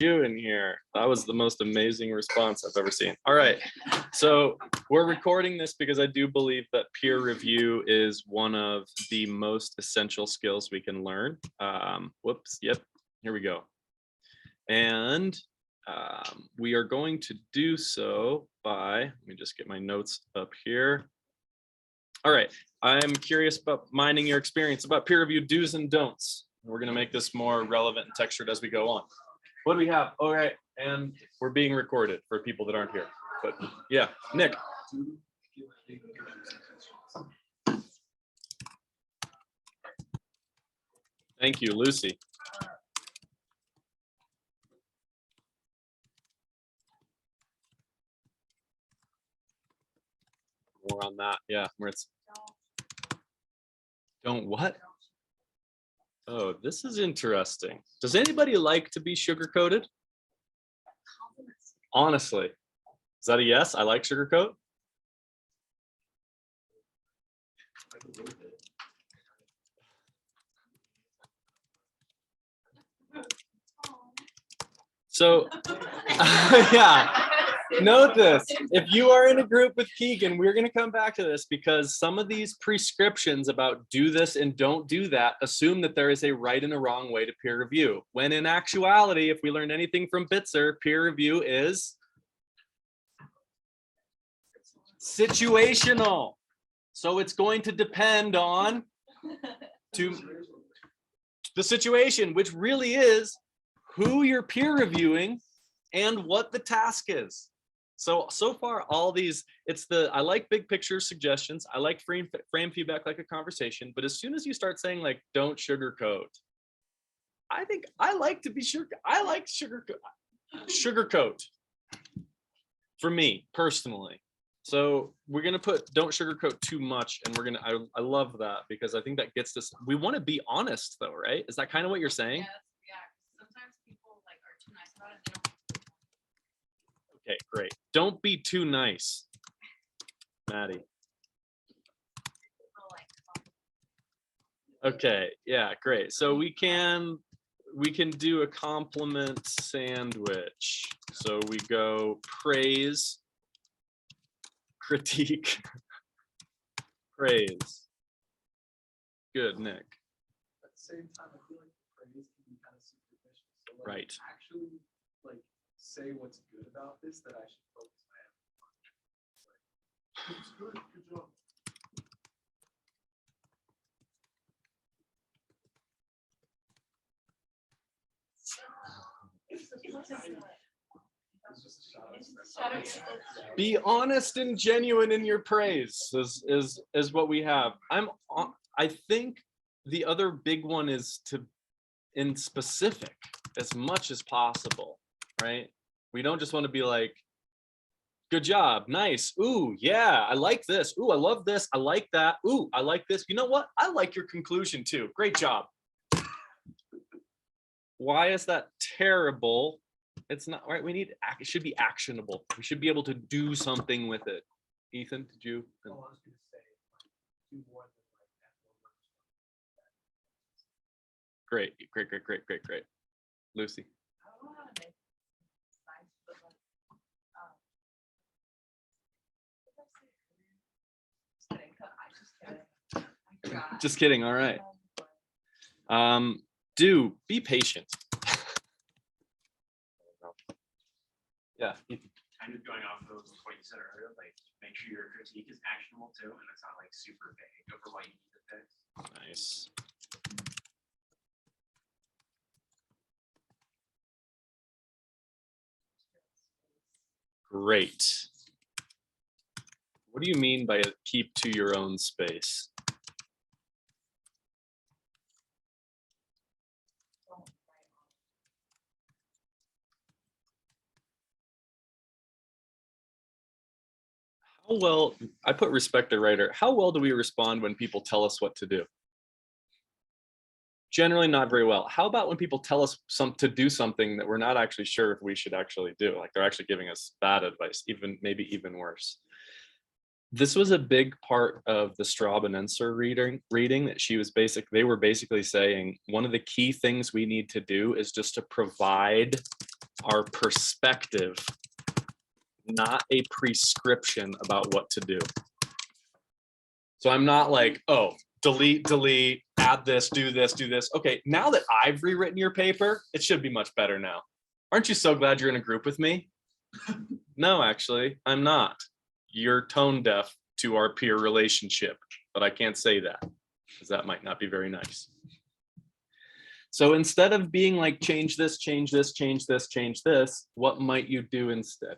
You in here. That was the most amazing response I've ever seen. All right, so we're recording this because I do believe that peer review is one of the most essential skills we can learn. Whoops, yep, here we go. And we are going to do so by, let me just get my notes up here. All right, I'm curious about mining your experience about peer review do's and don'ts. We're going to make this more relevant and textured as we go on. What do we have? All right, and we're being recorded for people that aren't here. But yeah, Nick. Thank you, Lucy. More on that, yeah. Where it's don't what? Oh, this is interesting. Does anybody like to be sugar-coated? Honestly, is that a yes? I like sugar-coat. So, yeah, note this. If you are in a group with Keegan, we're going to come back to this because some of these prescriptions about do this and don't do that assume that there is a right and a wrong way to peer review. When in actuality, if we learned anything from Bitzer, peer review is situational. So it's going to depend on the situation, which really is who you're peer reviewing and what the task is. So far, all these, I like big picture suggestions. I like frame feedback like a conversation. But as soon as you start saying like, don't sugarcoat, I think I like to be I like sugarcoat for me personally. So we're going to put don't sugarcoat too much. And we're going to, I love that because I think that gets this. We want to be honest though, right? Is that kind of what you're saying? Yes, yeah. Sometimes people like are too nice about it. Okay, great. Don't be too nice, Maddie. Okay, yeah, great. So we can do a compliment sandwich. So we go praise, critique, praise. Good, Nick. At the same time, I feel like praise can be kind of superficial. So like, right. Actually, like say what's good about this that I should focus my effort on. Like, it's good. Good job. Be honest and genuine in your praise is what we have. I think the other big one is to in specific as much as possible, right? We don't just want to be like, good job, nice, ooh, yeah, I like this, ooh, I love this, I like that, ooh, I like this, you know what, I like your conclusion too, great job. Why is that terrible? It's not right. It should be actionable. We should be able to do something with it. Ethan, did you? Oh, I was gonna say, like, do more than like that. Great. Lucy. I don't know how to make nice, but like, just kidding. All right. Do be patient. Yeah. Kind of going off of what you said earlier, like make sure your critique is actionable too, and it's not like super vague over what you need to fix. Nice. Great. What do you mean by keep to your own space? How well, I put respect to writer. How well do we respond when people tell us what to do? Generally not very well. How about when people tell us to do something that we're not actually sure if we should actually do? Like they're actually giving us bad advice, maybe even worse. This was a big part of the Straubenenser reading that they were basically saying one of the key things we need to do is just to provide our perspective, not a prescription about what to do. So I'm not like, oh, delete, add this, do this, do this. Okay, now that I've rewritten your paper, it should be much better now. Aren't you so glad you're in a group with me? No, actually, I'm not. You're tone deaf to our peer relationship, but I can't say that because that might not be very nice. So instead of being like, change this, change this, change this, change this, what might you do instead?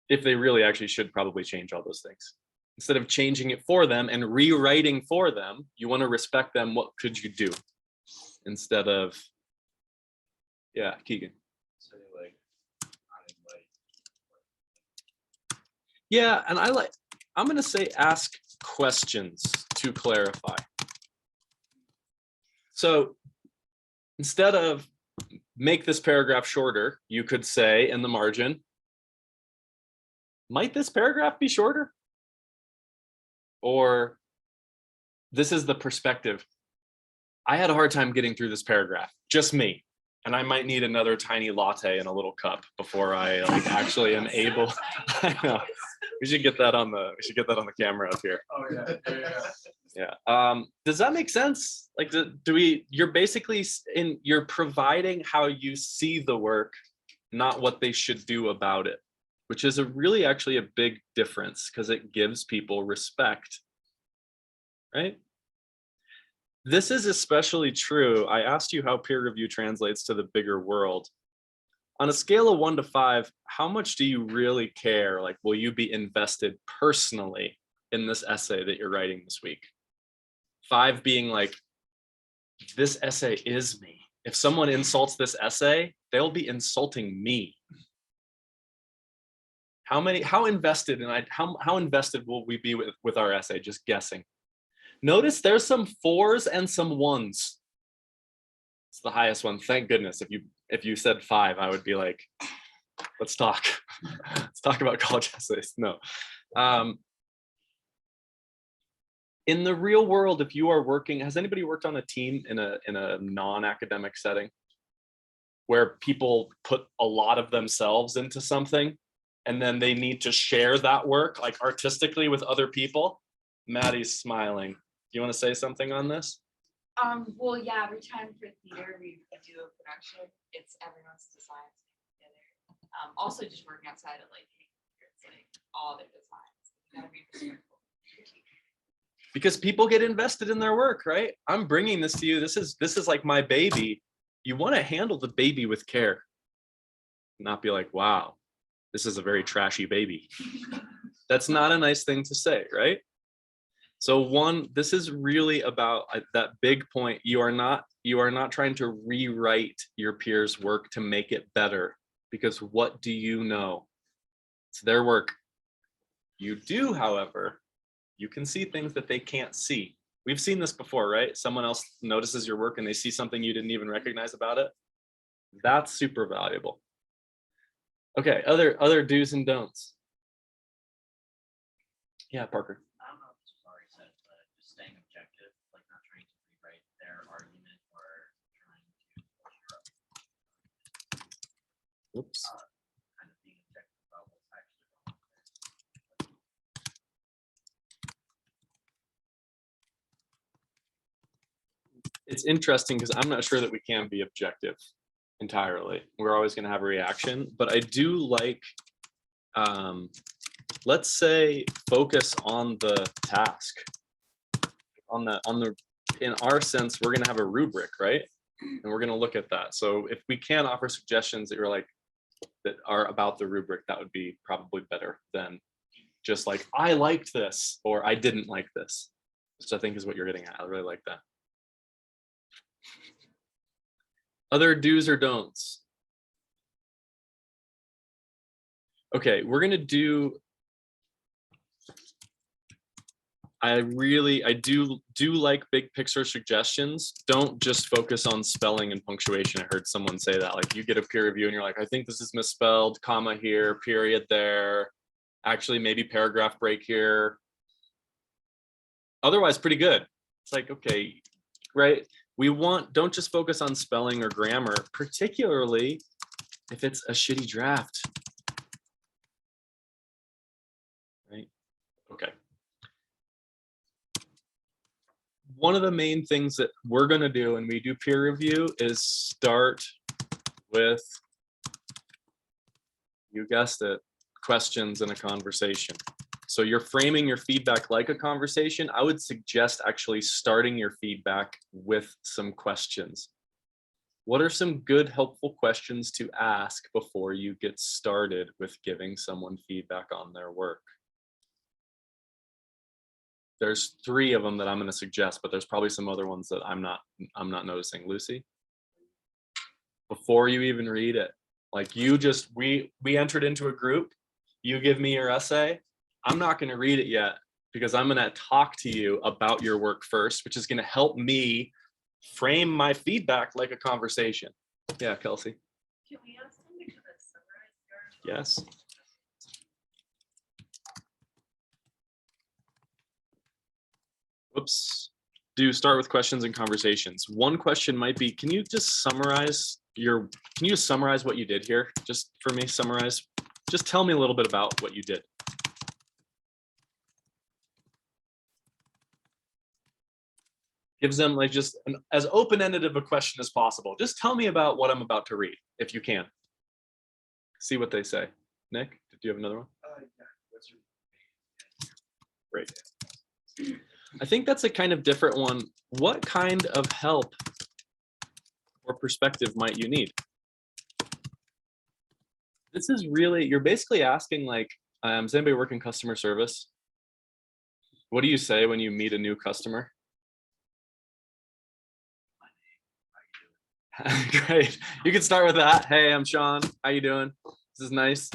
If they really actually should probably change all those things. Instead of changing it for them and rewriting for them, you want to respect them. What could you do instead of, yeah, Keegan. Say like, Yeah, and I'm going to say ask questions to clarify. So instead of make this paragraph shorter, you could say in the margin, might this paragraph be shorter? Or this is the perspective. I had a hard time getting through this paragraph, just me. And I might need another tiny latte in a little cup before I like actually am able. I know. We should get that on the camera up here. Oh, yeah, Yeah. Does that make sense? Like, you're basically you're providing how you see the work, not what they should do about it, which is really actually a big difference because it gives people respect, right? This is especially true. I asked you how peer review translates to the bigger world. On a scale of 1 to 5, how much do you really care? Like, will you be invested personally in this essay that you're writing this week? 5 being like, this essay is me. If someone insults this essay, they'll be insulting me. How invested how invested will we be with our essay? Just guessing. Notice there's some 4s and some 1s. It's the highest one. Thank goodness. If you said 5, I would be like, let's talk. Let's talk about college essays. No. In the real world, if you are working, has anybody worked on a team in a non-academic setting where people put a lot of themselves into something and then they need to share that work like artistically with other people? Maddie's smiling. Do you want to say something on this? Well, yeah, every time for theater we do a production, it's everyone's designs together. Also just working outside of like it's like all their designs. You gotta be respectful. Because people get invested in their work, right? I'm bringing this to you. This is like my baby. You want to handle the baby with care. Not be like, wow, this is a very trashy baby. That's not a nice thing to say, right? So this is really about that big point. You are not trying to rewrite your peers' work to make it better, because what do you know? It's their work. You do, however, you can see things that they can't see. We've seen this before, right? Someone else notices your work and they see something you didn't even recognize about it. That's super valuable. Okay, other do's and don'ts. Yeah, Parker. I don't know if this was already said, but just staying objective, like not trying to rewrite their argument or trying to Oops. kind of being objective about what's actually wrong there. It's interesting because I'm not sure that we can be objective entirely. We're always going to have a reaction, but I do like, let's say, focus on the task. In our sense, we're going to have a rubric, right? And we're going to look at that. So if we can offer suggestions that you're like, that are about the rubric, that would be probably better than just like, I liked this or I didn't like this, which I think is what you're getting at. I really like that. Other do's or don'ts. Okay, we're gonna do. I do like big picture suggestions. Don't just focus on spelling and punctuation. I heard someone say that, like you get a peer review and you're like, I think this is misspelled, comma here, period there. Actually, maybe paragraph break here. Otherwise, pretty good. It's like, okay, right? Don't just focus on spelling or grammar, particularly if it's a shitty draft. Right? Okay. One of the main things that we're going to do when we do peer review is start with, you guessed it, questions in a conversation. So you're framing your feedback like a conversation. I would suggest actually starting your feedback with some questions. What are some good, helpful questions to ask before you get started with giving someone feedback on their work? There's 3 of them that I'm going to suggest, but there's probably some other ones that I'm not noticing. Lucy, before you even read it, like you just, we entered into a group, you give me your essay, I'm not going to read it yet because I'm going to talk to you about your work first, which is going to help me frame my feedback like a conversation. Yeah, Kelsey. Can we ask them to kind of summarize your? Yes. Whoops. Do start with questions and conversations. One question might be, can you summarize what you did here? Just for me, summarize. Just tell me a little bit about what you did. Gives them like just as open-ended of a question as possible. Just tell me about what I'm about to read, if you can. See what they say. Nick, do you have another one? Yeah. What's your Great. I think that's a kind of different one. What kind of help or perspective might you need? This is really, you're basically asking like, does anybody work in customer service? What do you say when you meet a new customer? Great. You can start with that. Hey, I'm Sean. How you doing? This is nice.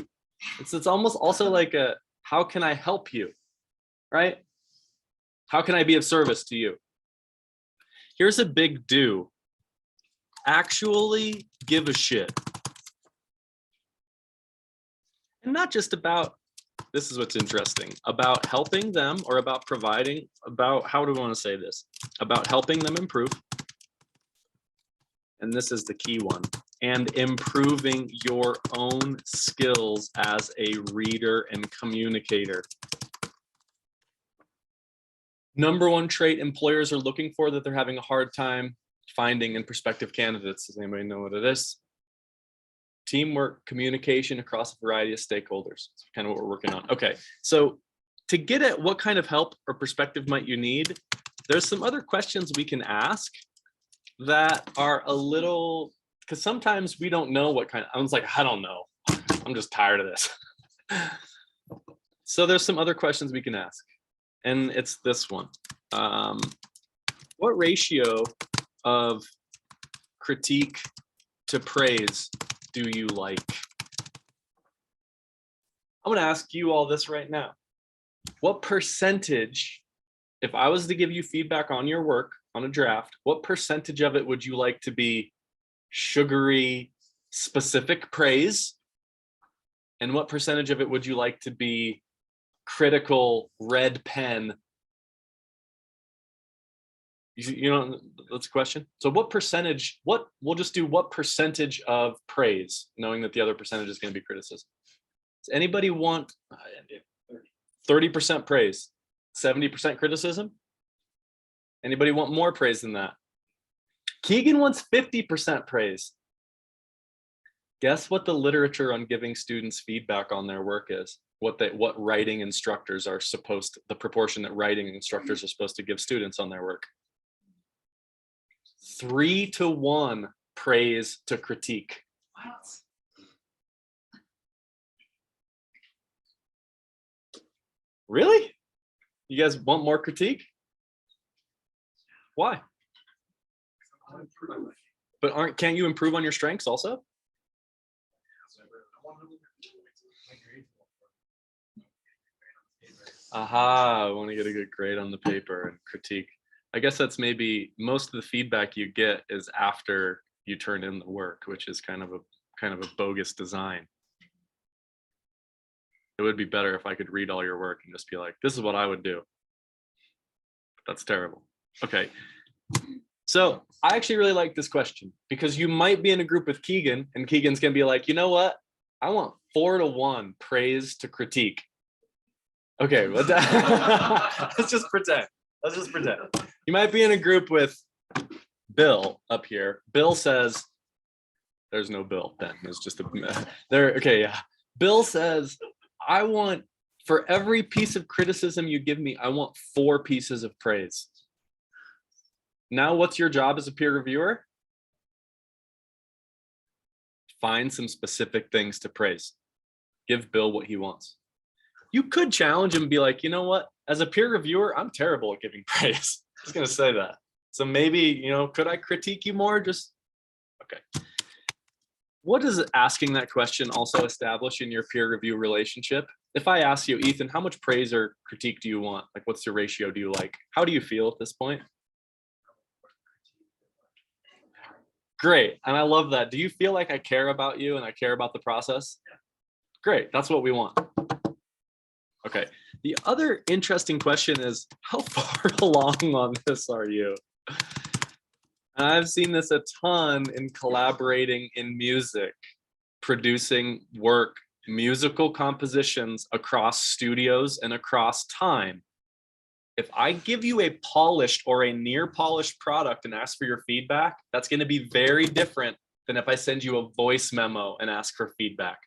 It's almost also like a, how can I help you? Right? How can I be of service to you? Here's a big do. Actually give a shit. And not just about, this is what's interesting, about helping them or about providing, about, how do we want to say this? About helping them improve. And this is the key one, and improving your own skills as a reader and communicator. Number 1 trait employers are looking for that they're having a hard time finding in prospective candidates. Does anybody know what it is? Teamwork, communication across a variety of stakeholders. That's kind of what we're working on. Okay, so to get at what kind of help or perspective might you need, there's some other questions we can ask that are a little, because sometimes we don't know what kind of, I was like, I don't know. I'm just tired of this. So there's some other questions we can ask. And it's this one. What ratio of critique to praise do you like? I'm going to ask you all this right now. What percentage, if I was to give you feedback on your work, on a draft, what percentage of it would you like to be sugary, specific praise? And what percentage of it would you like to be critical, red pen? You know, that's a question. So what percentage, we'll just do what percentage of praise, knowing that the other percentage is going to be criticism. Does anybody want 30% praise, 70% criticism? Anybody want more praise than that? Keegan wants 50% praise. Guess what the literature on giving students feedback on their work is? What writing instructors are supposed to, the proportion that writing instructors are supposed to give students on their work. 3-to-1 praise to critique. Wow. Really? You guys want more critique? Why? But can't you improve on your strengths also? Aha, I want to get a good grade on the paper and critique. I guess that's maybe most of the feedback you get is after you turn in the work, which is kind of a bogus design. It would be better if I could read all your work and just be like, this is what I would do. But that's terrible. Okay. So I actually really like this question because you might be in a group with Keegan and Keegan's gonna be like, you know what? I want 4-to-1 praise to critique. Okay, let's just pretend. Let's just pretend. You might be in a group with Bill up here. Bill says, there's no Bill, Ben. It's just a there. Okay, yeah. Bill says, I want for every piece of criticism you give me, I want 4 pieces of praise. Now, what's your job as a peer reviewer? Find some specific things to praise. Give Bill what he wants. You could challenge him and be like, you know what? As a peer reviewer, I'm terrible at giving praise. I was going to say that. So maybe, could I critique you more? Just, okay. What does asking that question also establish in your peer review relationship? If I ask you, Ethan, how much praise or critique do you want? Like, what's the ratio do you like? How do you feel at this point? Great. And I love that. Do you feel like I care about you and I care about the process? Great. That's what we want. Okay. The other interesting question is, how far along on this are you? And I've seen this a ton in collaborating in music, producing work, musical compositions across studios and across time. If I give you a polished or a near polished product and ask for your feedback, that's going to be very different than if I send you a voice memo and ask for feedback.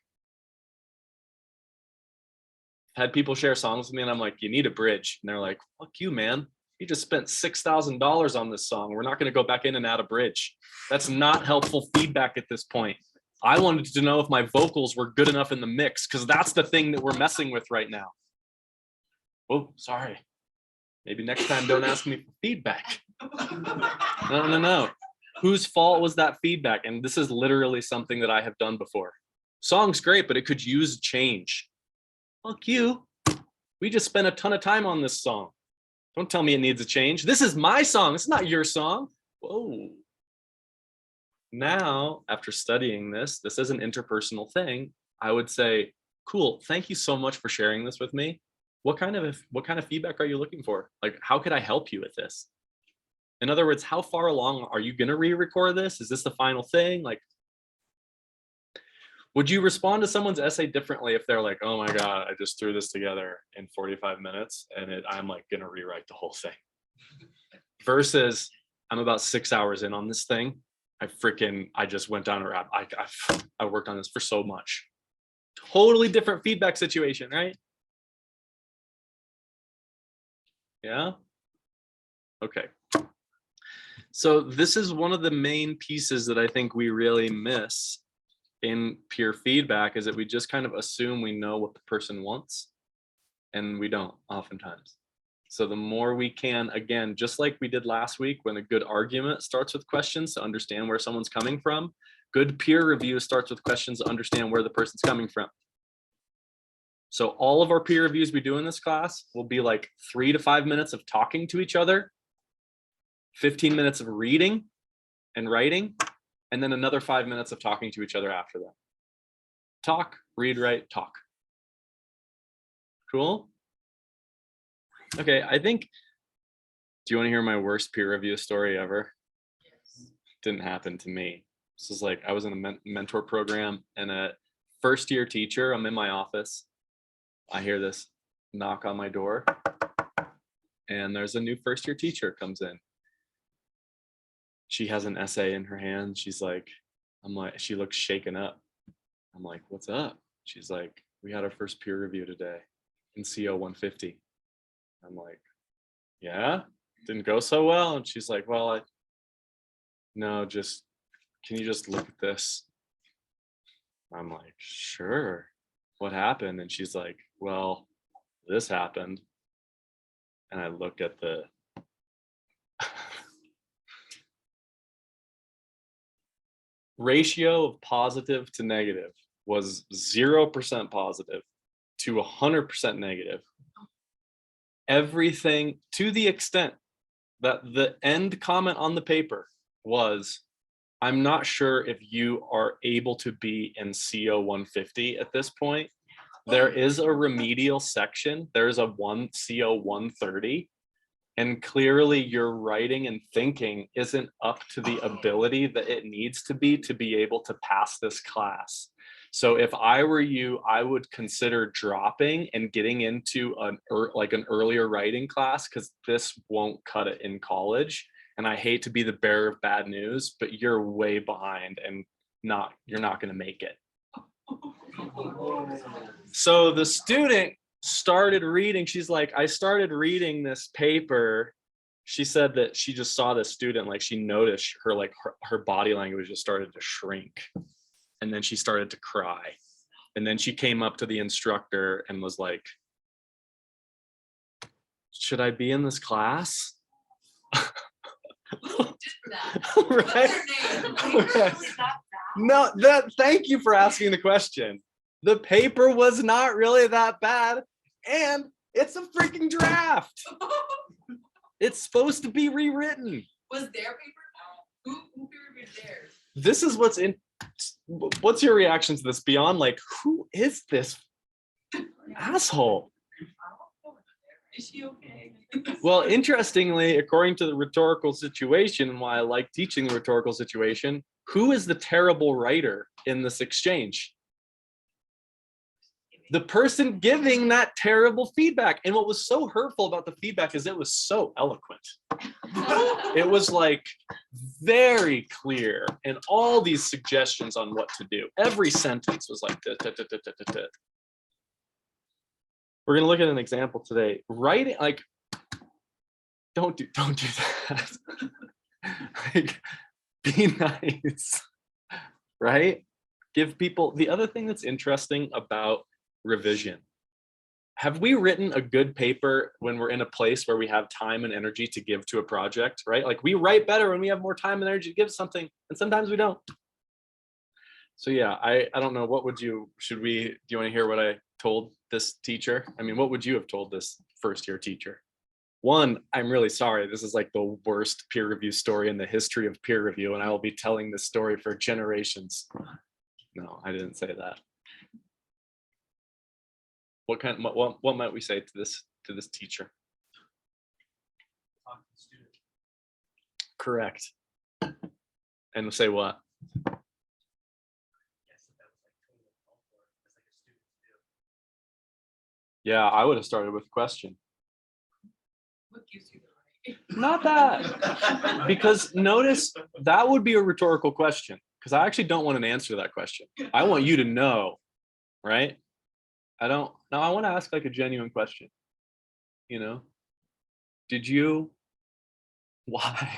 I've had people share songs with me and I'm like, you need a bridge. And they're like, fuck you, man. You just spent $6,000 on this song. We're not going to go back in and add a bridge. That's not helpful feedback at this point. I wanted to know if my vocals were good enough in the mix because that's the thing that we're messing with right now. Oh, sorry. Maybe next time don't ask me for feedback. No. Whose fault was that feedback? And this is literally something that I have done before. Song's great, but it could use change. Fuck you. We just spent a ton of time on this song. Don't tell me it needs a change. This is my song. It's not your song. Whoa. Now, after studying this is an interpersonal thing. I would say, cool, thank you so much for sharing this with me. What kind of feedback are you looking for? Like, how could I help you with this? In other words, how far along are you gonna re-record this? Is this the final thing? Like, would you respond to someone's essay differently if they're like, oh my God, I just threw this together in 45 minutes and I'm like gonna rewrite the whole thing. Versus I'm about 6 hours in on this thing. I just went down a rabbit. I worked on this for so much. Totally different feedback situation, right? Yeah. Okay. So this is one of the main pieces that I think we really miss in peer feedback is that we just kind of assume we know what the person wants and we don't oftentimes. So the more we can, again, just like we did last week, when a good argument starts with questions to understand where someone's coming from, good peer review starts with questions to understand where the person's coming from. So all of our peer reviews we do in this class will be like 3 to 5 minutes of talking to each other, 15 minutes of reading and writing, and then another 5 minutes of talking to each other after that. Talk, read, write, talk. Cool? Okay, I think, do you want to hear my worst peer review story ever? Yes. Didn't happen to me. This is like, I was in a mentor program and a first year teacher, I'm in my office. I hear this knock on my door and there's a new first year teacher comes in. She has an essay in her hand. She's like, she looks shaken up. I'm like, what's up? She's like, we had our first peer review today in CO 150. I'm like, yeah, didn't go so well. And she's like, well, no, just, can you just look at this? I'm like, sure. What happened? And she's like, well, this happened. And I look at the ratio of positive to negative was 0% positive to 100% negative. Everything to the extent that the end comment on the paper was, I'm not sure if you are able to be in CO 150 at this point. There is a remedial section. There's a CO 130. and clearly your writing and thinking isn't up to the ability that it needs to be able to pass this class. So if I were you, I would consider dropping and getting into an earlier writing class, because this won't cut it in college. And I hate to be the bearer of bad news, but you're way behind and you're not going to make it. So the student started reading. She's like, I started reading this paper. She said that she just saw the student, like she noticed her body language just started to shrink. And then she started to cry. And then she came up to the instructor and was like, should I be in this class? Who did that? Right? What's their name? Like, Right. really that bad? No, thank you for asking the question. The paper was not really that bad, and it's a freaking draft. It's supposed to be rewritten. Was their paper? Who reviewed theirs? This is what's your reaction to this beyond like, who is this asshole? Is she okay? Well, interestingly, according to the rhetorical situation, and why I like teaching the rhetorical situation, who is the terrible writer in this exchange? The person giving that terrible feedback. And what was so hurtful about the feedback is it was so eloquent. It was like very clear, and all these suggestions on what to do. Every sentence was like, da, da, da, da, da, da, da. We're gonna look at an example today. Writing, like, don't do that. Like, be nice, right? Give people, the other thing that's interesting about revision. Have we written a good paper when we're in a place where we have time and energy to give to a project, right? Like we write better when we have more time and energy to give something, and sometimes we don't. So yeah, I don't know, do you want to hear what I told this teacher? I mean, what would you have told this first year teacher? One, I'm really sorry. This is like the worst peer review story in the history of peer review, and I will be telling this story for generations. No, I didn't say that. What might we say to this teacher? Talk to the student. Correct. And say what? Yes, that was like totally uncalled for. That's like a student do. Yeah, I would have started with a question. What gives you the right? Not that. Because notice that would be a rhetorical question, because I actually don't want an answer to that question. I want you to know, right? I want to ask like a genuine question. You know, why?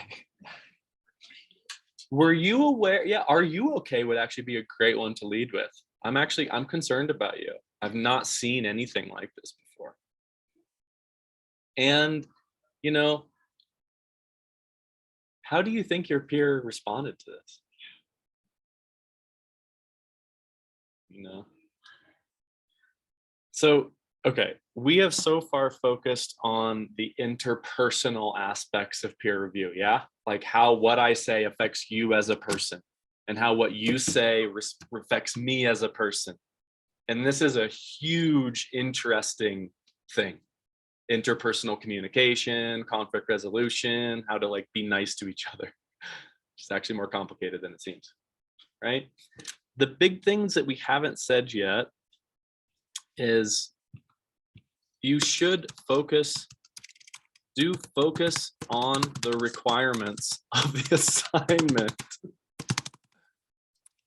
Were you aware? Yeah, are you okay would actually be a great one to lead with. I'm concerned about you. I've not seen anything like this before. And, you know, how do you think your peer responded to this? You know? So, okay, we have so far focused on the interpersonal aspects of peer review, yeah? Like how what I say affects you as a person, and how what you say affects me as a person. And this is a huge, interesting thing. Interpersonal communication, conflict resolution, how to like be nice to each other. It's actually more complicated than it seems, right? The big things that we haven't said yet is you should focus on the requirements of the assignment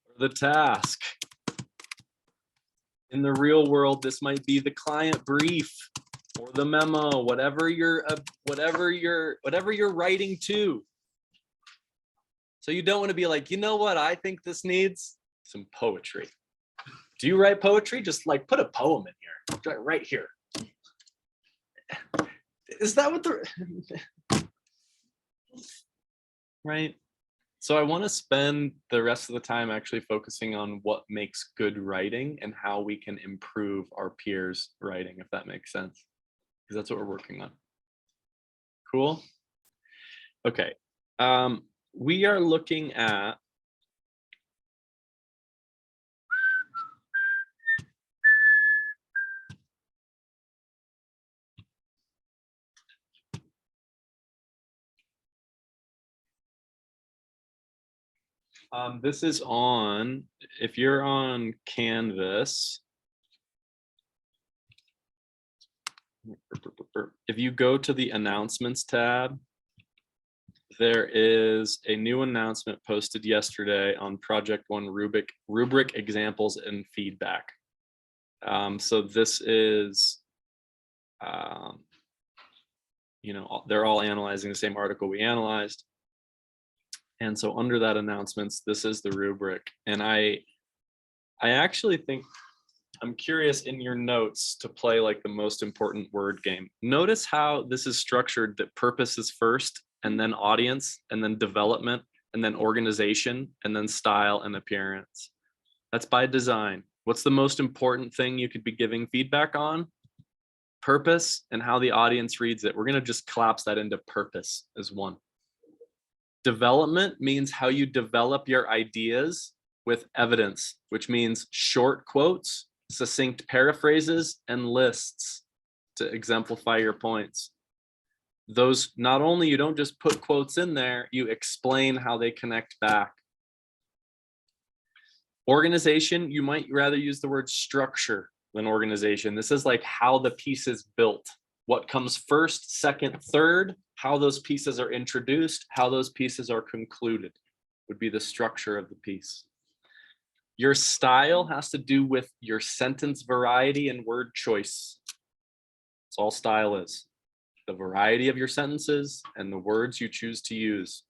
or the task. In the real world, this might be the client brief or the memo, whatever you're writing to. So you don't want to be like, you know what I think this needs? Some poetry. Do you write poetry? Just like put a poem in here, right here. Is that what right? So I want to spend the rest of the time actually focusing on what makes good writing and how we can improve our peers' writing, if that makes sense, because that's what we're working on. Cool. Okay. We are looking at This is on, if you're on Canvas, if you go to the announcements tab, there is a new announcement posted yesterday on Project One rubric examples and feedback. So this is, you know, they're all analyzing the same article we analyzed. And so under that announcements, this is the rubric. And I actually think, I'm curious in your notes to play like the most important word game. Notice how this is structured, that purpose is first, and then audience, and then development, and then organization, and then style and appearance. That's by design. What's the most important thing you could be giving feedback on? Purpose and how the audience reads it. We're going to just collapse that into purpose as one. Development means how you develop your ideas with evidence, which means short quotes, succinct paraphrases, and lists to exemplify your points. Those, not only you don't just put quotes in there, you explain how they connect back. Organization, you might rather use the word structure than organization. This is like how the piece is built. What comes first, second, third, how those pieces are introduced, how those pieces are concluded would be the structure of the piece. Your style has to do with your sentence variety and word choice. That's all style is. The variety of your sentences and the words you choose to use.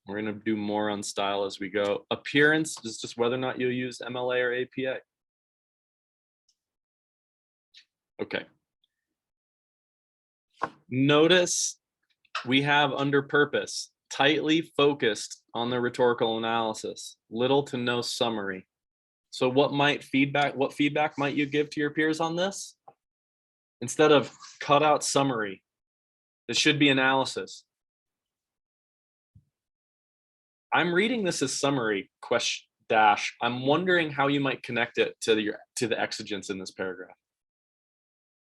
We're going to do more on style as we go. Appearance is just whether or not you'll use MLA or APA. Okay. Notice we have under purpose, tightly focused on the rhetorical analysis, little to no summary. So what feedback might you give to your peers on this? Instead of cut out summary, this should be analysis. I'm reading this as summary question dash. I'm wondering how you might connect it to the exigence in this paragraph.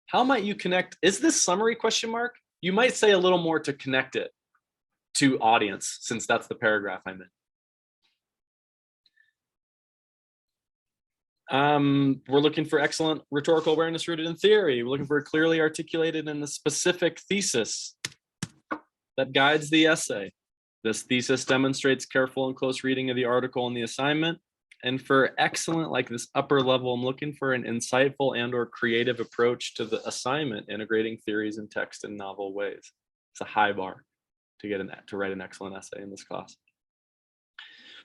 How might you connect? Is this summary question mark? You might say a little more to connect it to audience, since that's the paragraph I'm in. We're looking for excellent rhetorical awareness rooted in theory. We're looking for a clearly articulated and a specific thesis that guides the essay. This thesis demonstrates careful and close reading of the article and the assignment. And for excellent, like this upper level, I'm looking for an insightful and or creative approach to the assignment, integrating theories and text in novel ways. It's a high bar to write an excellent essay in this class.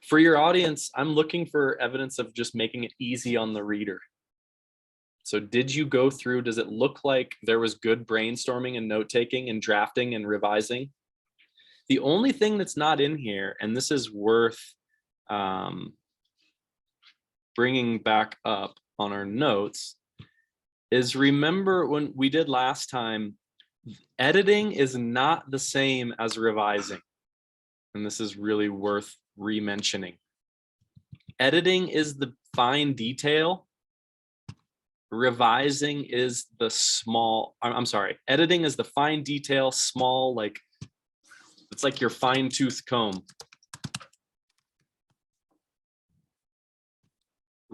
For your audience, I'm looking for evidence of just making it easy on the reader. So did you go through, does it look like there was good brainstorming and note-taking and drafting and revising? The only thing that's not in here, and this is worth bringing back up on our notes, is remember when we did last time, editing is not the same as revising. And this is really worth re-mentioning. Editing is the fine detail. Revising is the small, I'm sorry, editing is the fine detail, small, like, it's like your fine-tooth comb.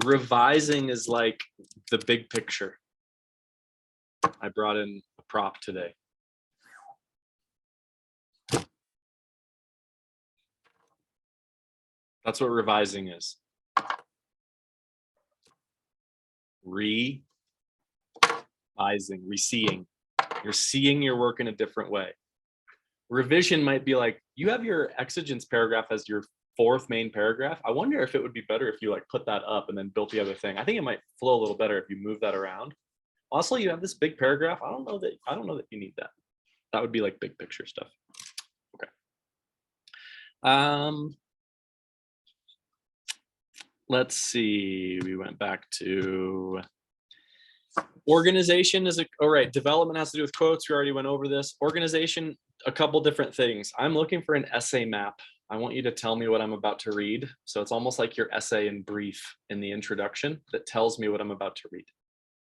Revising is like the big picture. I brought in a prop today. That's what revising is. Revising, reseeing. You're seeing your work in a different way. Revision might be like, you have your exigence paragraph as your fourth main paragraph. I wonder if it would be better if you like put that up and then built the other thing. I think it might flow a little better if you move that around. Also, you have this big paragraph. I don't know that you need that. That would be like big picture stuff. Okay. Let's see. We went back to organization is all right. Development has to do with quotes. We already went over this. Organization, a couple different things. I'm looking for an essay map. I want you to tell me what I'm about to read. So it's almost like your essay in brief in the introduction that tells me what I'm about to read.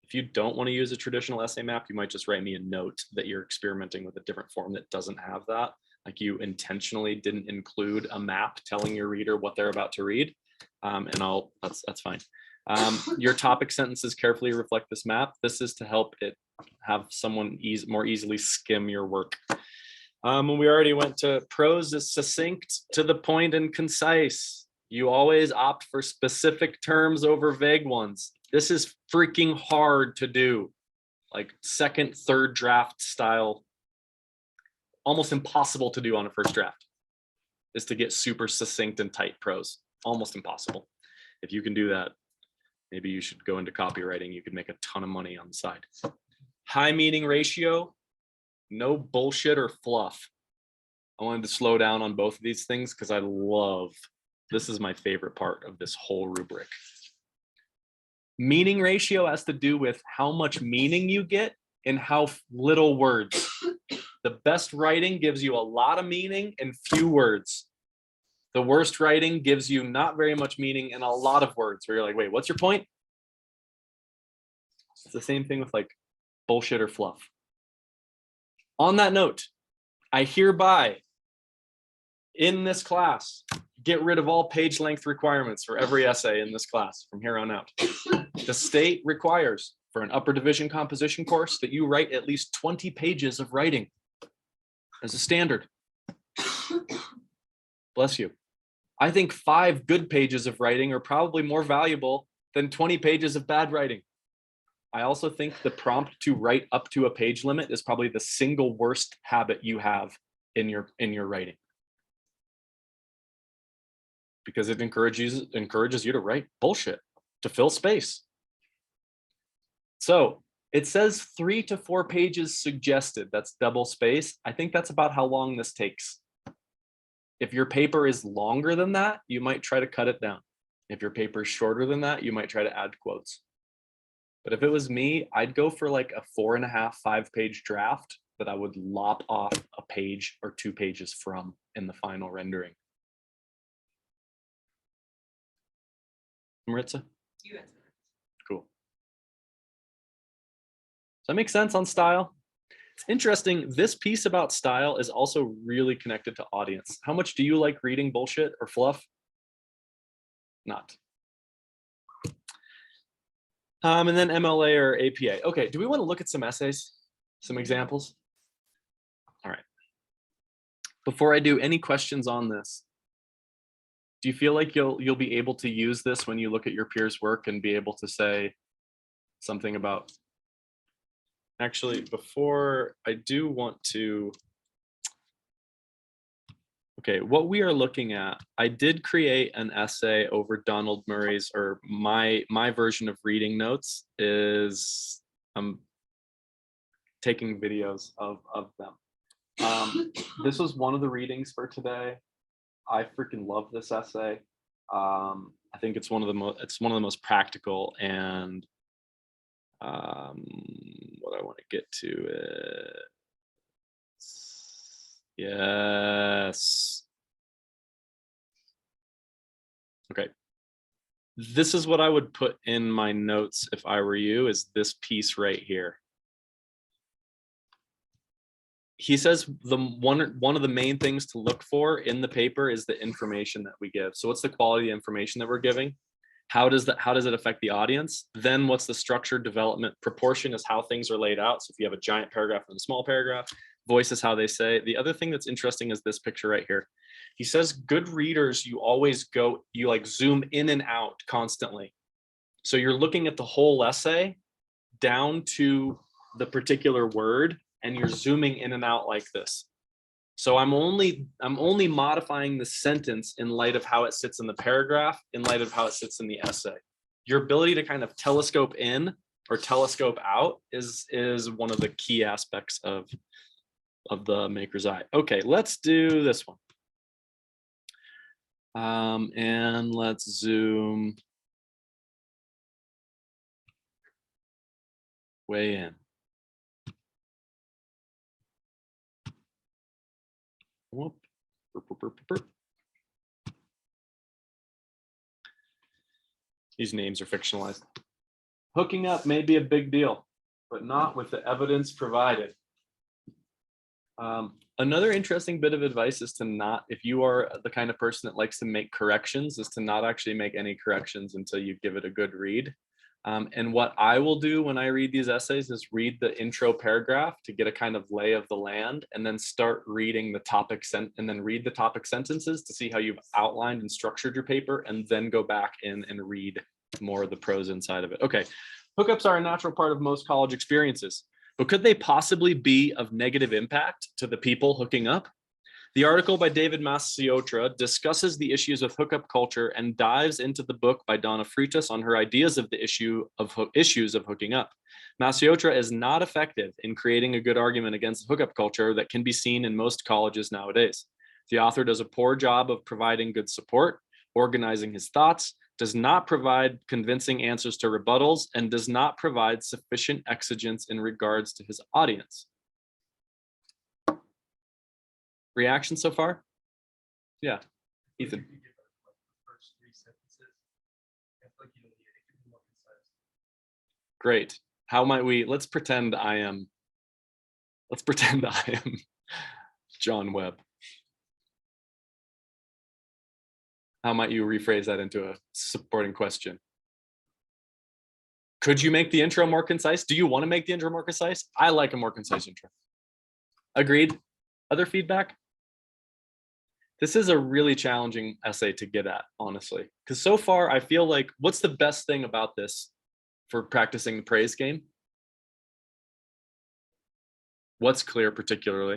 If you don't want to use a traditional essay map, you might just write me a note that you're experimenting with a different form that doesn't have that. like you intentionally didn't include a map telling your reader what they're about to read. And that's fine. Your topic sentences carefully reflect this map. This is to help it have someone more easily skim your work. We already went to prose is succinct, to the point, and concise. You always opt for specific terms over vague ones. This is freaking hard to do. Like second, third draft style, almost impossible to do on a first draft, is to get super succinct and tight prose. Almost impossible. If you can do that, maybe you should go into copywriting. You could make a ton of money on the side. High meaning ratio, no bullshit or fluff. I wanted to slow down on both of these things because this is my favorite part of this whole rubric. Meaning ratio has to do with how much meaning you get and how little words. The best writing gives you a lot of meaning and few words. The worst writing gives you not very much meaning and a lot of words where you're like, wait, what's your point? It's the same thing with like bullshit or fluff. On that note, I hereby, in this class, get rid of all page length requirements for every essay in this class from here on out. The state requires for an upper division composition course that you write at least 20 pages of writing as a standard. Bless you. I think 5 good pages of writing are probably more valuable than 20 pages of bad writing. I also think the prompt to write up to a page limit is probably the single worst habit you have in your writing, because it encourages you to write bullshit to fill space. So it says 3 to 4 pages suggested. That's double space. I think that's about how long this takes. If your paper is longer than that, you might try to cut it down. If your paper is shorter than that, you might try to add quotes. But if it was me, I'd go for like a 4.5, 5-page draft that I would lop off a page or 2 pages from in the final rendering. Maritza? You answer. Cool. Does that make sense on style? It's interesting. This piece about style is also really connected to audience. How much do you like reading bullshit or fluff? Not. And then MLA or APA. Okay, do we want to look at some essays? Some examples? All right. Before I do, any questions on this? Do you feel like you'll be able to use this when you look at your peers' work and be able to say something about? Actually, before I do want to, okay, what we are looking at, I did create an essay over Donald Murray's, or my version of reading notes is I'm taking videos of them. This was one of the readings for today. I freaking love this essay. I think it's one of the most practical, and what I want to get to is, yes. Okay. This is what I would put in my notes if I were you, is this piece right here. He says one of the main things to look for in the paper is the information that we give. So what's the quality of information that we're giving? How does it affect the audience? Then what's the structure, development? Proportion is how things are laid out. So if you have a giant paragraph and a small paragraph, voice is how they say. The other thing that's interesting is this picture right here. He says good readers, you like zoom in and out constantly. So you're looking at the whole essay down to the particular word, and you're zooming in and out like this. So I'm only modifying the sentence in light of how it sits in the paragraph, in light of how it sits in the essay. Your ability to kind of telescope in or telescope out is one of the key aspects of the maker's eye. Okay, let's do this one. And let's zoom way in. Whoop. These names are fictionalized. Hooking up may be a big deal, but not with the evidence provided. Another interesting bit of advice is to not, if you are the kind of person that likes to make corrections, is to not actually make any corrections until you give it a good read. And what I will do when I read these essays is read the intro paragraph to get a kind of lay of the land, and then start reading the topic and then read the topic sentences to see how you've outlined and structured your paper, and then go back in and read more of the prose inside of it. Okay, hookups are a natural part of most college experiences, but could they possibly be of negative impact to the people hooking up? The article by David Masiotra discusses the issues of hookup culture and dives into the book by Donna Freitas on her ideas of the issues of hooking up. Masiotra is not effective in creating a good argument against hookup culture that can be seen in most colleges nowadays. The author does a poor job of providing good support, organizing his thoughts, does not provide convincing answers to rebuttals, and does not provide sufficient exigence in regards to his audience. Reaction so far? Yeah, Ethan. If you give like the first 3 sentences, I feel like, it can be more concise. Great. How might we, let's pretend I am John Webb. How might you rephrase that into a supporting question? Could you make the intro more concise? Do you want to make the intro more concise? I like a more concise intro. Agreed. Other feedback? This is a really challenging essay to get at, honestly, because so far I feel like, what's the best thing about this for practicing the praise game? What's clear particularly?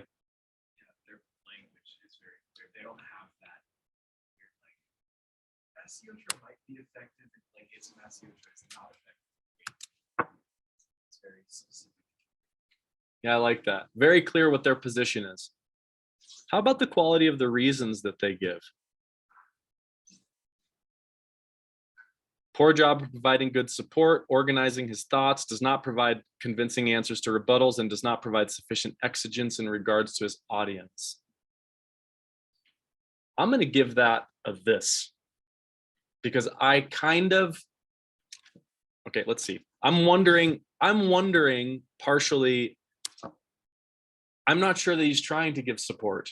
Yeah, their language is very clear. They don't have that weird language. Masiotra might be effective, like it's Masiotra, it's not effective. It's very specific. Yeah, I like that. Very clear what their position is. How about the quality of the reasons that they give? Poor job of providing good support, organizing his thoughts, does not provide convincing answers to rebuttals, and does not provide sufficient exigence in regards to his audience. I'm going to give that a this, because I kind of, okay, let's see. I'm wondering partially, I'm not sure that he's trying to give support.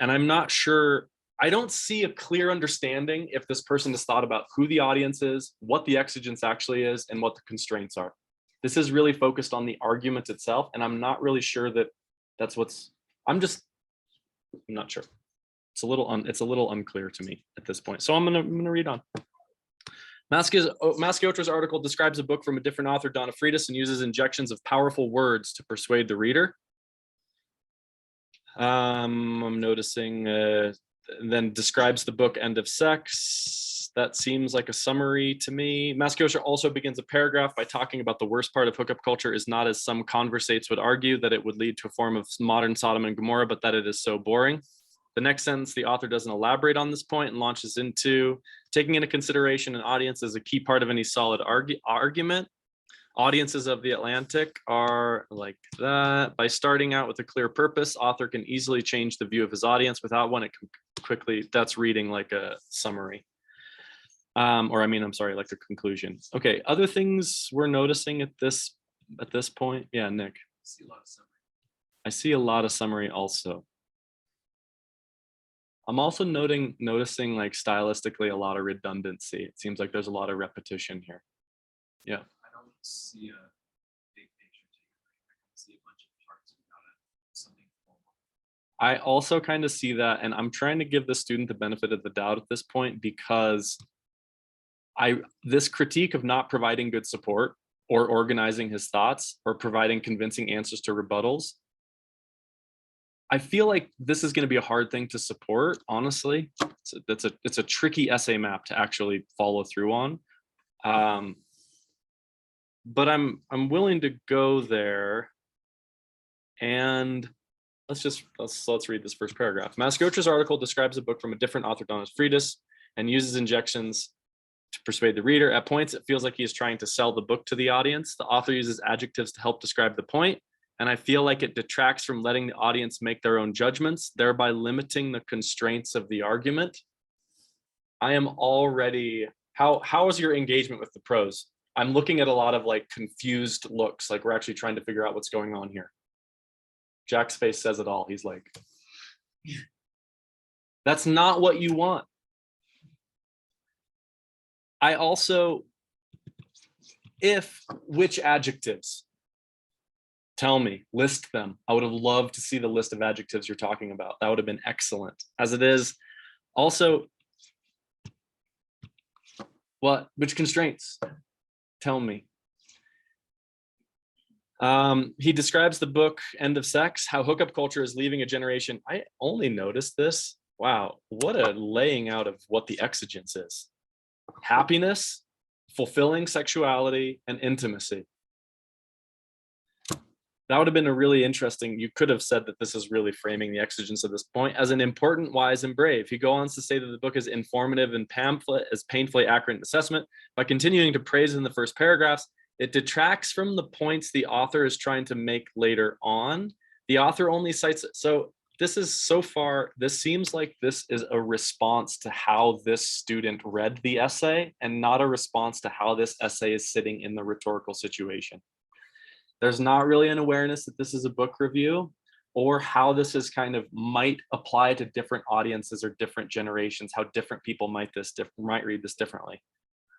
And I'm not sure, I don't see a clear understanding if this person has thought about who the audience is, what the exigence actually is, and what the constraints are. This is really focused on the argument itself, and I'm not really sure that that's what's, I'm not sure. It's a little unclear to me at this point. So I'm gonna read on. Maschiotra's article describes a book from a different author, Donna Freitas, and uses injections of powerful words to persuade the reader. I'm noticing, then describes the book End of Sex. That seems like a summary to me. Maschiotra also begins a paragraph by talking about the worst part of hookup culture is not, as some conversates would argue, that it would lead to a form of modern Sodom and Gomorrah, but that it is so boring. The next sentence, the author doesn't elaborate on this point and launches into taking into consideration an audience as a key part of any solid argument. Audiences of the Atlantic are like that. By starting out with a clear purpose, author can easily change the view of his audience without one. It can quickly, that's reading like a summary. I'm sorry, like a conclusion. Okay, other things we're noticing at this point. Yeah, Nick. I see a lot of summary. I see a lot of summary also. I'm also noticing like stylistically a lot of redundancy. It seems like there's a lot of repetition here. Yeah. I don't see a big picture takeaway. I can see a bunch of charts without something formal. I also kind of see that, and I'm trying to give the student the benefit of the doubt at this point, because this critique of not providing good support or organizing his thoughts or providing convincing answers to rebuttals, I feel like this is going to be a hard thing to support, honestly. It's a tricky essay map to actually follow through on. But I'm willing to go there, and let's read this first paragraph. Maschiotra's article describes a book from a different author, Donna Freitas, and uses injections to persuade the reader. At points, it feels like he is trying to sell the book to the audience. The author uses adjectives to help describe the point, and I feel like it detracts from letting the audience make their own judgments, thereby limiting the constraints of the argument. I am already, how is your engagement with the prose? I'm looking at a lot of like confused looks, like we're actually trying to figure out what's going on here. Jack's face says it all. He's like, that's not what you want. I also, which adjectives? Tell me, list them. I would have loved to see the list of adjectives you're talking about. That would have been excellent. As it is, also, which constraints? Tell me. He describes the book End of Sex, how hookup culture is leaving a generation. I only noticed this. Wow, what a laying out of what the exigence is. Happiness, fulfilling sexuality, and intimacy. That would have been a really interesting, you could have said that this is really framing the exigence of this point as an important, wise, and brave. He goes on to say that the book is informative and pamphlet as painfully accurate assessment. By continuing to praise in the first paragraphs, it detracts from the points the author is trying to make later on. The author only cites, so this is so far, this seems like this is a response to how this student read the essay and not a response to how this essay is sitting in the rhetorical situation. There's not really an awareness that this is a book review or how this is kind of might apply to different audiences or different generations, how different people might read this differently.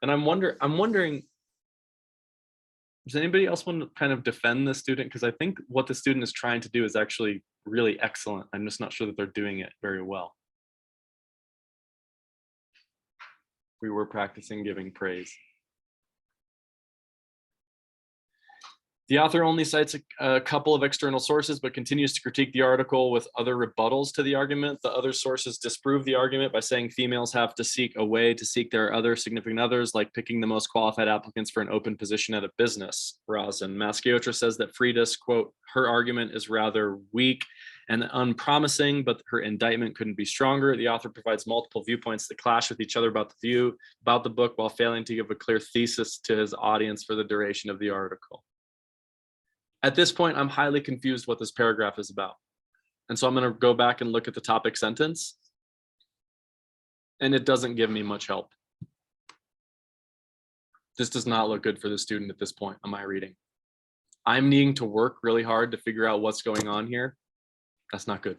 And I'm wondering, does anybody else want to kind of defend this student? Because I think what the student is trying to do is actually really excellent. I'm just not sure that they're doing it very well. We were practicing giving praise. The author only cites a couple of external sources, but continues to critique the article with other rebuttals to the argument. The other sources disprove the argument by saying females have to seek a way to seek their other significant others, like picking the most qualified applicants for an open position at a business. Rosin Masciotra says that Frida's, quote, her argument is rather weak and unpromising, but her indictment couldn't be stronger. The author provides multiple viewpoints that clash with each other about the book while failing to give a clear thesis to his audience for the duration of the article. At this point, I'm highly confused what this paragraph is about. And so I'm going to go back and look at the topic sentence. And it doesn't give me much help. This does not look good for the student at this point on my reading. I'm needing to work really hard to figure out what's going on here. That's not good.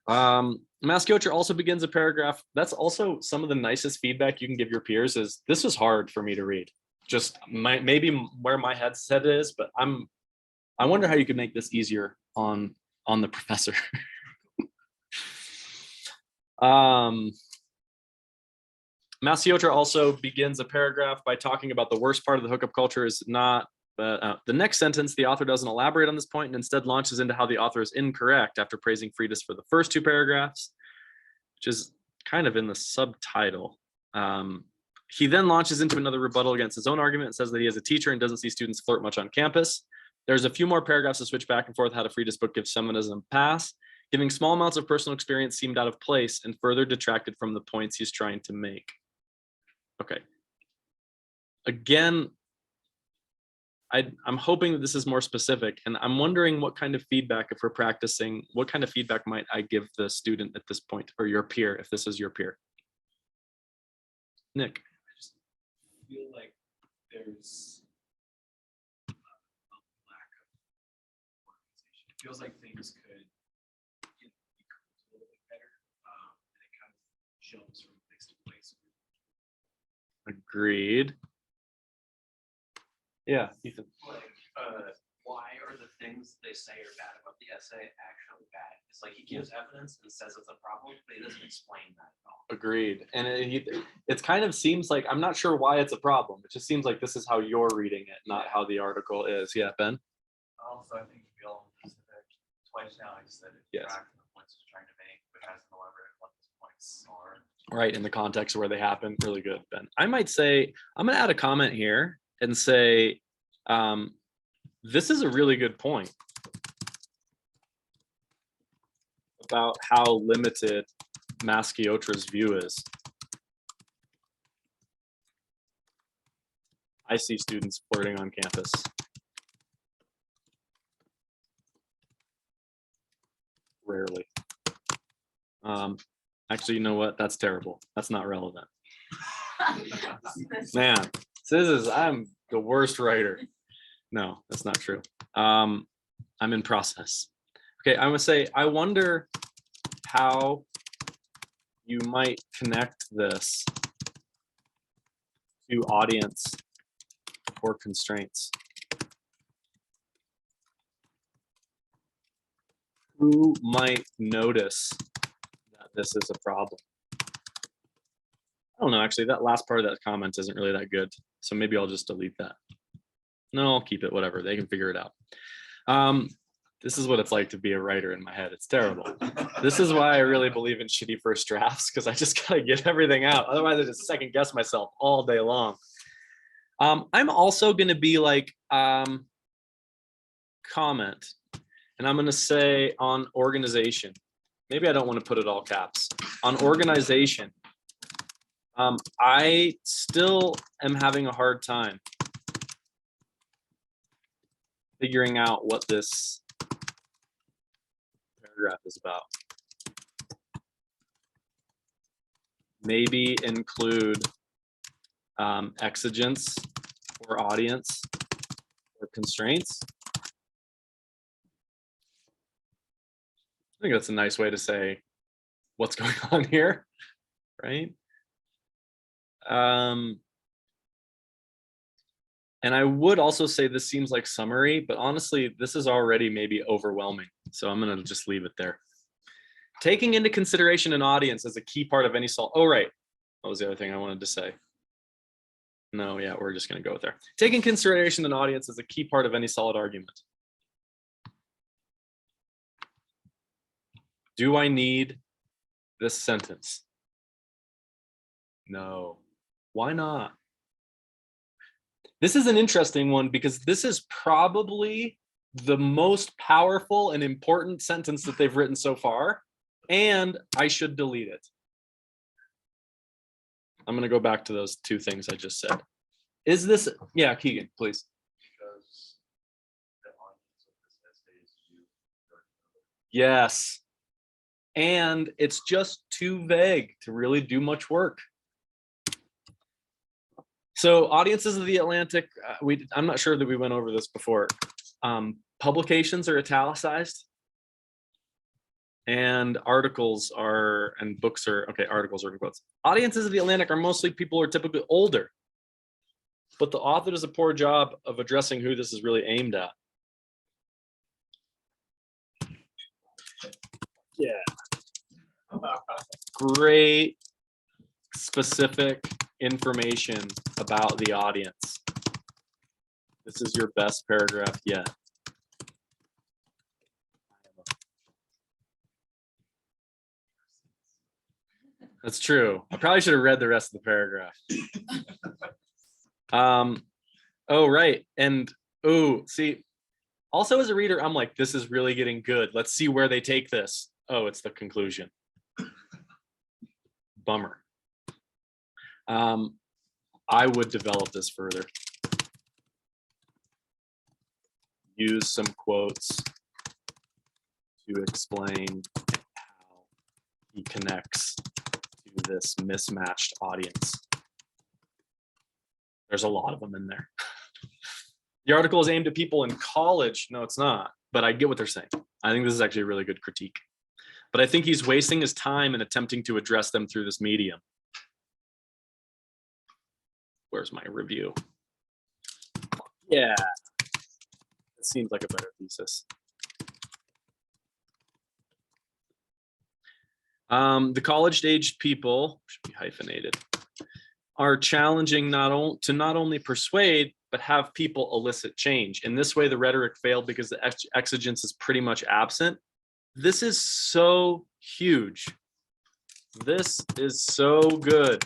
Masciotra also begins a paragraph. That's also some of the nicest feedback you can give your peers is, this is hard for me to read. Just maybe where my headset is, but I wonder how you could make this easier on the professor. Masciotra also begins a paragraph by talking about the worst part of the hookup culture is not, the next sentence, the author doesn't elaborate on this point and instead launches into how the author is incorrect after praising Frida's for the first two paragraphs, which is kind of in the subtitle. He then launches into another rebuttal against his own argument and says that he is a teacher and doesn't see students flirt much on campus. There's a few more paragraphs to switch back and forth how to Frida's book gives feminism a pass. Giving small amounts of personal experience seemed out of place and further detracted from the points he's trying to make. Okay. Again, I'm hoping that this is more specific, and I'm wondering what kind of feedback, if we're practicing, what kind of feedback might I give the student at this point, or your peer, if this is your peer? Nick. Feel like there's a lack of organization. It feels like things could be a little bit better, and it kind of jumps from place to place. Agreed. Yeah, Ethan. Like, why are the things they say are bad about the essay actually bad? It's like he gives evidence and says it's a problem, but he doesn't explain that at all. Agreed. And it kind of seems like, I'm not sure why it's a problem. It just seems like this is how you're reading it, not how the article is. Yeah, Ben? Also, I think Bill said twice now, he said it. Yes. Tracked the points he's trying to make, but hasn't elaborated what those points are. Right, in the context where they happen. Really good, Ben. I might say, I'm going to add a comment here and say, this is a really good point about how limited Masciotra's view is. I see students flirting on campus. Rarely. Actually, you know what? That's terrible. That's not relevant. Man, I'm the worst writer. No, that's not true. I'm in process. Okay, I'm gonna say, I wonder how you might connect this to audience or constraints. Who might notice that this is a problem? I don't know, actually, that last part of that comment isn't really that good. So maybe I'll just delete that. No, I'll keep it, whatever. They can figure it out. This is what it's like to be a writer in my head. It's terrible. This is why I really believe in shitty first drafts, because I just gotta get everything out. Otherwise, I just second guess myself all day long. I'm also gonna be like, comment, and I'm gonna say on organization. Maybe I don't want to put it all caps. On organization, I still am having a hard time figuring out what this paragraph is about. Maybe include exigence or audience or constraints. I think that's a nice way to say what's going on here, right? And I would also say this seems like summary, but honestly, this is already maybe overwhelming. So I'm gonna just leave it there. Taking into consideration an audience as a key part of any solid. Oh, right. What was the other thing I wanted to say? No, yeah, we're just gonna go with there. Taking consideration an audience as a key part of any solid argument. Do I need this sentence? No. Why not? This is an interesting one because this is probably the most powerful and important sentence that they've written so far, and I should delete it. I'm going to go back to those two things I just said. Is this, yeah, Keegan, please. Because the audience of this essay is you. Yes. And it's just too vague to really do much work. So audiences of the Atlantic, I'm not sure that we went over this before. Publications are italicized. And articles are, and books are, okay, articles are in quotes. Audiences of the Atlantic are mostly people who are typically older. But the author does a poor job of addressing who this is really aimed at. Yeah. Great specific information about the audience. This is your best paragraph yet. That's true. I probably should have read the rest of the paragraph. Oh, right. And oh, see, also as a reader, I'm like, this is really getting good. Let's see where they take this. Oh, it's the conclusion. Bummer. I would develop this further. Use some quotes to explain how he connects to this mismatched audience. There's a lot of them in there. The article is aimed at people in college. No, it's not, but I get what they're saying. I think this is actually a really good critique. But I think he's wasting his time in attempting to address them through this medium. Where's my review? Yeah, it seems like a better thesis. The college-aged people, should be hyphenated, are challenging to not only persuade, but have people elicit change. In this way, the rhetoric failed because the exigence is pretty much absent. This is so huge. This is so good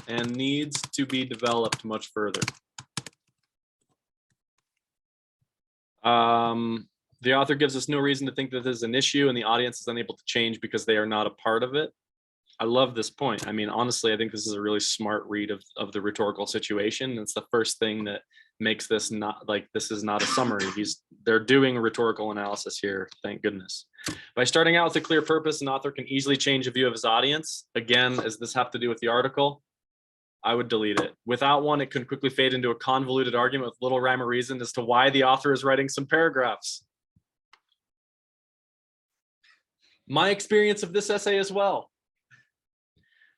and needs to be developed much further. The author gives us no reason to think that this is an issue and the audience is unable to change because they are not a part of it. I love this point. I mean, honestly, I think this is a really smart read of the rhetorical situation. It's the first thing that makes this not like, this is not a summary. They're doing a rhetorical analysis here, thank goodness. By starting out with a clear purpose, an author can easily change the view of his audience. Again, does this have to do with the article? I would delete it. Without one, it can quickly fade into a convoluted argument with little rhyme or reason as to why the author is writing some paragraphs. My experience of this essay as well.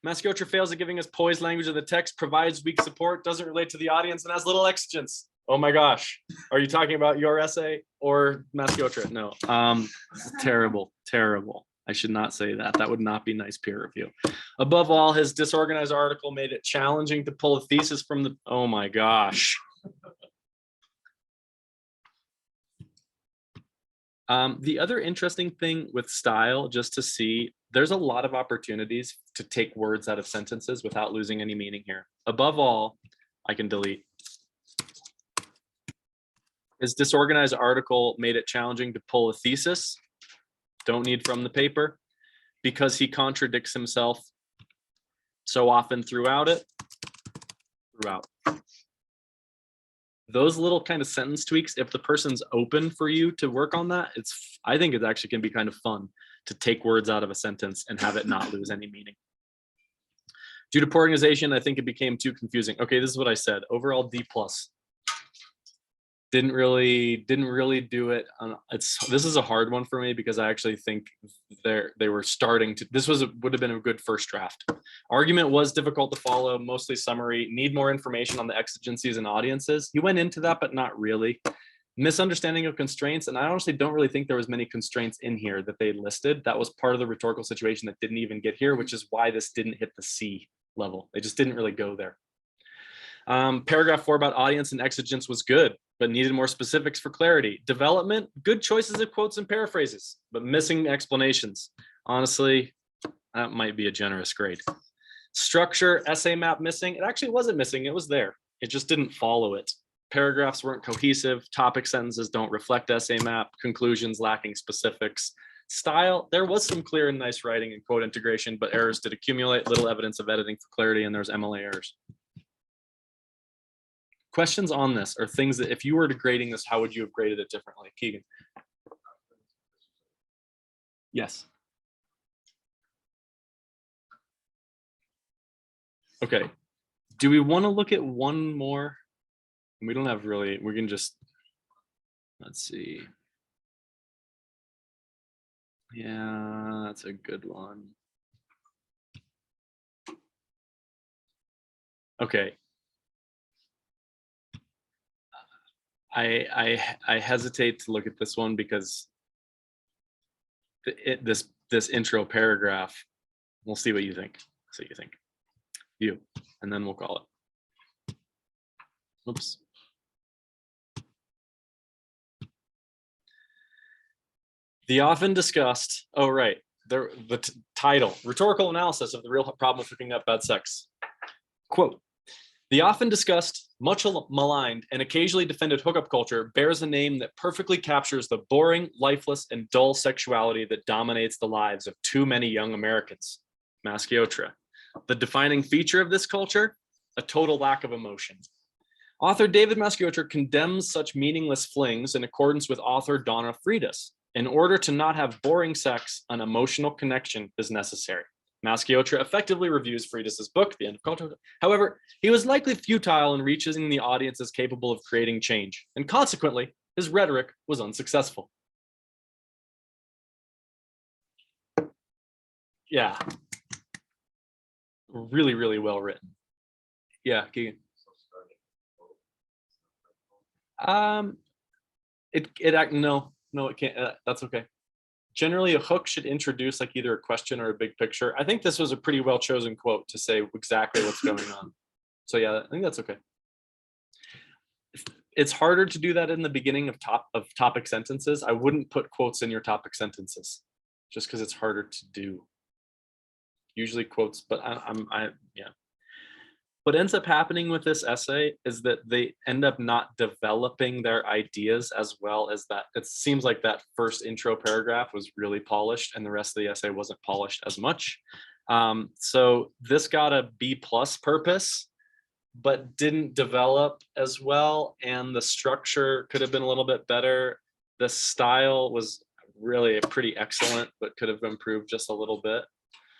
Masciotra fails at giving us poised language of the text, provides weak support, doesn't relate to the audience, and has little exigence. Oh my gosh. Are you talking about your essay or Masciotra? No. Terrible, terrible. I should not say that. That would not be nice peer review. Above all, his disorganized article made it challenging to pull a thesis from the, oh my gosh. The other interesting thing with style, just to see, there's a lot of opportunities to take words out of sentences without losing any meaning here. Above all, I can delete. His disorganized article made it challenging to pull a thesis. Don't need from the paper because he contradicts himself so often throughout it. Those little kind of sentence tweaks, if the person's open for you to work on that, I think it actually can be kind of fun to take words out of a sentence and have it not lose any meaning. Due to poor organization, I think it became too confusing. Okay, this is what I said. Overall D+. Didn't really do it. This is a hard one for me because I actually think they were starting to. This would have been a good first draft. Argument was difficult to follow, mostly summary. Need more information on the exigencies and audiences. He went into that, but not really. Misunderstanding of constraints, and I honestly don't really think there was many constraints in here that they listed. That was part of the rhetorical situation that didn't even get here, which is why this didn't hit the C level. They just didn't really go there. Paragraph 4 about audience and exigence was good, but needed more specifics for clarity. Development, good choices of quotes and paraphrases, but missing explanations. Honestly, that might be a generous grade. Structure, essay map missing. It actually wasn't missing, it was there. It just didn't follow it. Paragraphs weren't cohesive. Topic sentences don't reflect essay map. Conclusions lacking specifics. Style, there was some clear and nice writing and quote integration, but errors did accumulate. Little evidence of editing for clarity, and there's MLA errors. Questions on this or things that if you were grading this, how would you have graded it differently? Keegan. Yes. Okay. Do we want to look at one more? We don't have really, we can just, let's see. Yeah, that's a good one. Okay. I hesitate to look at this one because this intro paragraph, we'll see what you think. See what you think. You, and then we'll call it. Oops. The often discussed, oh right, the title, rhetorical analysis of the real problem of hooking up bad sex. Quote, the often discussed, much maligned, and occasionally defended hookup culture bears a name that perfectly captures the boring, lifeless, and dull sexuality that dominates the lives of too many young Americans. Masciotra. The defining feature of this culture, a total lack of emotion. Author David Masciotra condemns such meaningless flings in accordance with author Donna Freitas. In order to not have boring sex, an emotional connection is necessary. Masciotra effectively reviews Freitas's book, The End of Culture. However, he was likely futile in reaching the audiences capable of creating change, and consequently, his rhetoric was unsuccessful. Yeah. Really, really well written. Yeah, Keegan. No, it can't. That's okay. Generally, a hook should introduce like either a question or a big picture. I think this was a pretty well chosen quote to say exactly what's going on. So yeah, I think that's okay. It's harder to do that in the beginning of topic sentences. I wouldn't put quotes in your topic sentences just because it's harder to do. Usually quotes, but yeah. What ends up happening with this essay is that they end up not developing their ideas as well as that. It seems like that first intro paragraph was really polished and the rest of the essay wasn't polished as much. So this got a B+ purpose, but didn't develop as well. And the structure could have been a little bit better. The style was really pretty excellent, but could have improved just a little bit.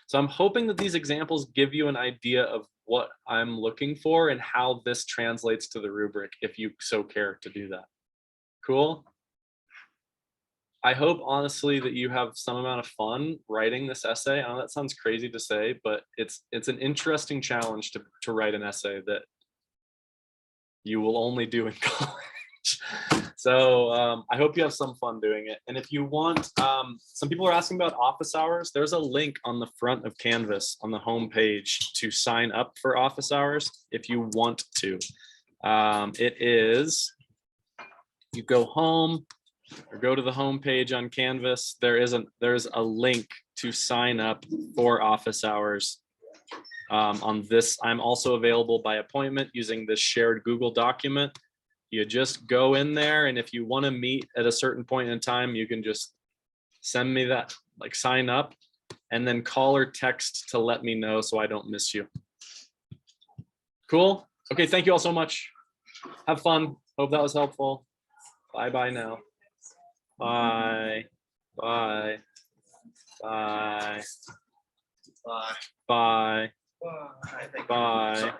So I'm hoping that these examples give you an idea of what I'm looking for and how this translates to the rubric, if you so care to do that. Cool. I hope honestly that you have some amount of fun writing this essay. I know that sounds crazy to say, but it's an interesting challenge to write an essay that you will only do in college. So I hope you have some fun doing it. And if you want, some people are asking about office hours. There's a link on the front of Canvas on the home page to sign up for office hours if you want to. It is, you go home or go to the home page on Canvas. There's a link to sign up for office hours. On this, I'm also available by appointment using this shared Google document. You just go in there, and if you want to meet at a certain point in time, you can just send me that, like sign up, and then call or text to let me know so I don't miss you. Cool. Okay, thank you all so much. Have fun. Hope that was helpful. Bye now. Bye. Bye. Bye. Bye. Bye. Bye. Bye.